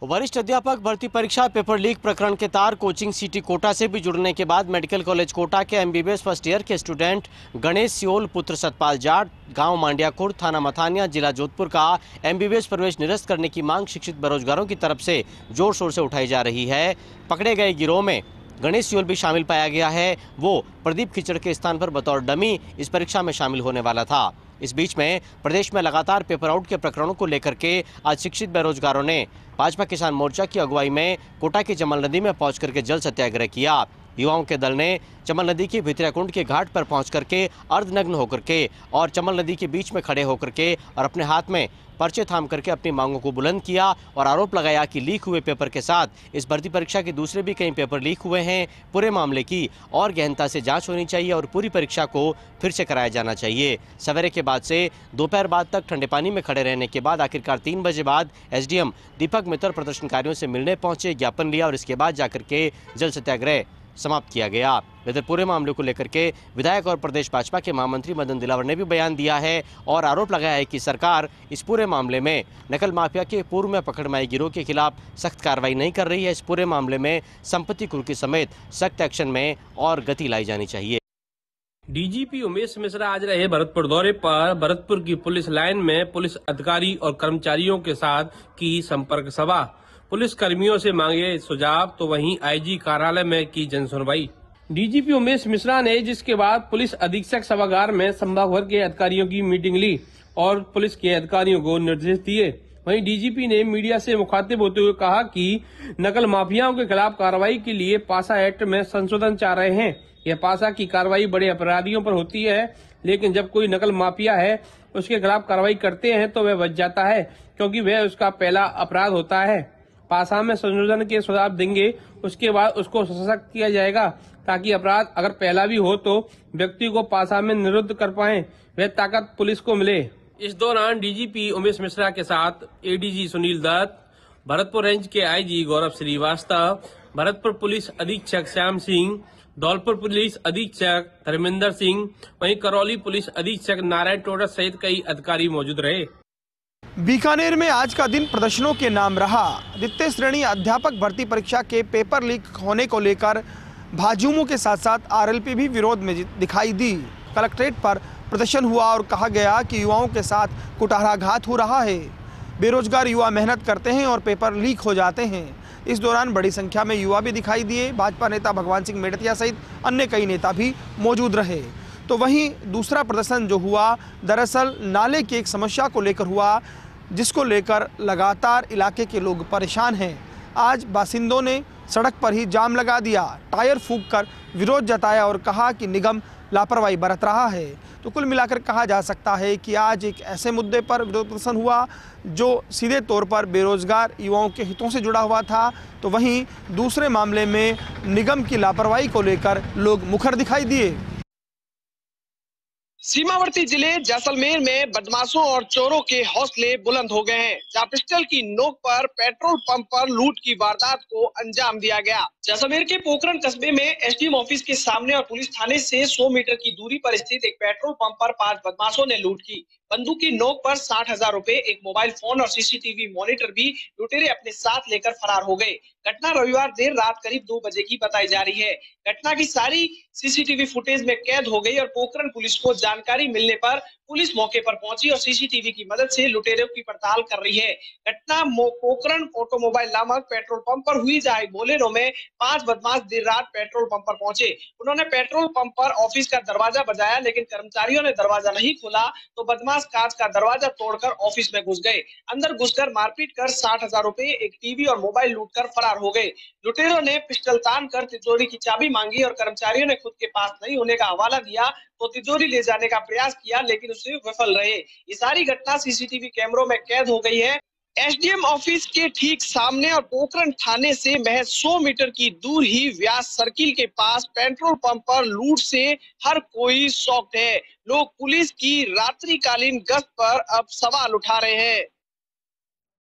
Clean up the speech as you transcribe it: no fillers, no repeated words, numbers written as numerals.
वरिष्ठ अध्यापक भर्ती परीक्षा पेपर लीक प्रकरण के तार कोचिंग सिटी कोटा से भी जुड़ने के बाद मेडिकल कॉलेज कोटा के एमबीबीएस फर्स्ट ईयर के स्टूडेंट गणेश सियोल पुत्र सतपाल जाट गांव मांडियाखुर्द थाना मथानिया जिला जोधपुर का एमबीबीएस प्रवेश निरस्त करने की मांग शिक्षित बेरोजगारों की तरफ से जोर शोर से उठाई जा रही है। पकड़े गए गिरोह में गणेश सियोल भी शामिल पाया गया है। वो प्रदीप खिचड़ के स्थान पर बतौर डमी इस परीक्षा में शामिल होने वाला था। इस बीच में प्रदेश में लगातार पेपर आउट के प्रकरणों को लेकर के आज शिक्षित बेरोजगारों ने भाजपा किसान मोर्चा की अगुवाई में कोटा की चमल नदी में पहुंच करके जल सत्याग्रह किया। युवाओं के दल ने चमल नदी की भितरियाकुंड के घाट पर पहुंच करके अर्धनग्न होकर के और चमल नदी के बीच में खड़े होकर के और अपने हाथ में पर्चे थाम करके अपनी मांगों को बुलंद किया और आरोप लगाया कि लीक हुए पेपर के साथ इस भर्ती परीक्षा के दूसरे भी कई पेपर लीक हुए हैं। पूरे मामले की और गहनता से जांच होनी चाहिए और पूरी परीक्षा को फिर से कराया जाना चाहिए। सवेरे के बाद से दोपहर बाद तक ठंडे पानी में खड़े रहने के बाद आखिरकार 3 बजे बाद एसडीएम दीपक मित्तल प्रदर्शनकारियों से मिलने पहुंचे, ज्ञापन लिया और इसके बाद जाकर के जल सत्याग्रह समाप्त किया गया। इधर पूरे मामले को लेकर के विधायक और प्रदेश भाजपा के महामंत्री मदन दिलावर ने भी बयान दिया है और आरोप लगाया है कि सरकार इस पूरे मामले में नकल माफिया के पूर्व में पकड़माई गिरोह के खिलाफ सख्त कार्रवाई नहीं कर रही है। इस पूरे मामले में संपत्ति कुर्की समेत सख्त एक्शन में और गति लाई जानी चाहिए। डीजीपी उमेश मिश्रा आज रहे भरतपुर दौरे पर। भरतपुर की पुलिस लाइन में पुलिस अधिकारी और कर्मचारियों के साथ की संपर्क सभा, पुलिस कर्मियों से मांगे सुझाव, तो वहीं आईजी कार्यालय में की जनसुनवाई। डीजीपी उमेश मिश्रा ने जिसके बाद पुलिस अधीक्षक सभागार में संभाग भर के अधिकारियों की मीटिंग ली और पुलिस के अधिकारियों को निर्देश दिए। वहीं डीजीपी ने मीडिया से मुखातिब होते हुए कहा कि नकल माफियाओं के खिलाफ कार्रवाई के लिए पासा एक्ट में संशोधन चाह रहे हैं। यह पासा की कार्रवाई बड़े अपराधियों पर होती है, लेकिन जब कोई नकल माफिया है उसके खिलाफ कार्रवाई करते हैं तो वह बच जाता है, क्योंकि वह उसका पहला अपराध होता है। पासा में संशोधन के सुझाव देंगे, उसके बाद उसको सशक्त किया जाएगा ताकि अपराध अगर पहला भी हो तो व्यक्ति को पासा में निरुद्ध कर पाए, वह ताकत पुलिस को मिले। इस दौरान डीजीपी उमेश मिश्रा के साथ एडीजी सुनील दत्त, भरतपुर रेंज के आईजी गौरव श्रीवास्तव, भरतपुर पुलिस अधीक्षक श्याम सिंह, धौलपुर पुलिस अधीक्षक धर्मेंद्र सिंह, वहीं करौली पुलिस अधीक्षक नारायण टोडर सहित कई अधिकारी मौजूद रहे। बीकानेर में आज का दिन प्रदर्शनों के नाम रहा। द्वितीय श्रेणी अध्यापक भर्ती परीक्षा के पेपर लीक होने को लेकर भाजयुमों के साथ साथ आरएलपी भी विरोध में दिखाई दी। कलेक्ट्रेट पर प्रदर्शन हुआ और कहा गया कि युवाओं के साथ कुठाराघात हो रहा है। बेरोजगार युवा मेहनत करते हैं और पेपर लीक हो जाते हैं। इस दौरान बड़ी संख्या में युवा भी दिखाई दिए। भाजपा नेता भगवान सिंह मेड़तिया सहित अन्य कई नेता भी मौजूद रहे। तो वहीं दूसरा प्रदर्शन जो हुआ दरअसल नाले की एक समस्या को लेकर हुआ, जिसको लेकर लगातार इलाके के लोग परेशान हैं। आज बासिंदों ने सड़क पर ही जाम लगा दिया, टायर फूंककर विरोध जताया और कहा कि निगम लापरवाही बरत रहा है। तो कुल मिलाकर कहा जा सकता है कि आज एक ऐसे मुद्दे पर विरोध प्रदर्शन हुआ जो सीधे तौर पर बेरोजगार युवाओं के हितों से जुड़ा हुआ था। तो वहीं दूसरे मामले में निगम की लापरवाही को लेकर लोग मुखर दिखाई दिए। सीमावर्ती जिले जैसलमेर में बदमाशों और चोरों के हौसले बुलंद हो गए हैं, जहां पिस्टल की नोक पर पेट्रोल पंप पर लूट की वारदात को अंजाम दिया गया। जैसलमेर के पोखरण कस्बे में एसडीएम ऑफिस के सामने और पुलिस थाने से 100 मीटर की दूरी पर स्थित एक पेट्रोल पंप पर 5 बदमाशों ने लूट की। बंदूक की नोक पर 60,000 रुपए, एक मोबाइल फोन और सीसीटीवी मॉनिटर भी लुटेरे अपने साथ लेकर फरार हो गए। घटना रविवार देर रात करीब 2 बजे की बताई जा रही है। घटना की सारी सीसीटीवी फुटेज में कैद हो गई और पोखरण पुलिस को जानकारी मिलने पर पुलिस मौके पर पहुंची और सीसीटीवी की मदद से लुटेरों की पड़ताल कर रही है। घटना पोखरण ऑटोमोबाइल नामक पेट्रोल पंप पर हुई, जहां बोलेरो में 5 बदमाश देर रात पेट्रोल पंप पर पहुंचे। उन्होंने पेट्रोल पंप पर ऑफिस का दरवाजा बजाया, लेकिन कर्मचारियों ने दरवाजा नहीं खोला तो बदमाश कांच का दरवाजा तोड़कर ऑफिस में घुस गए। अंदर घुसकर मारपीट कर 60,000 रुपए, एक टीवी और मोबाइल लूटकर फरार हो गए। लुटेरों ने पिस्टल तान कर तिजोरी की चाबी मांगी और कर्मचारियों ने खुद के पास नहीं होने का हवाला दिया तो तिजोरी ले जाने का प्रयास किया, लेकिन उससे विफल रहे। ये सारी घटना सीसीटीवी कैमरों में कैद हो गई है। एसडीएम ऑफिस के ठीक सामने और पोखरण थाने से महज 100 मीटर की दूर ही व्यास सर्किल के पास पेट्रोल पंप पर लूट से हर कोई शॉक्ड है। लोग पुलिस की रात्रिकालीन गश्त पर अब सवाल उठा रहे हैं।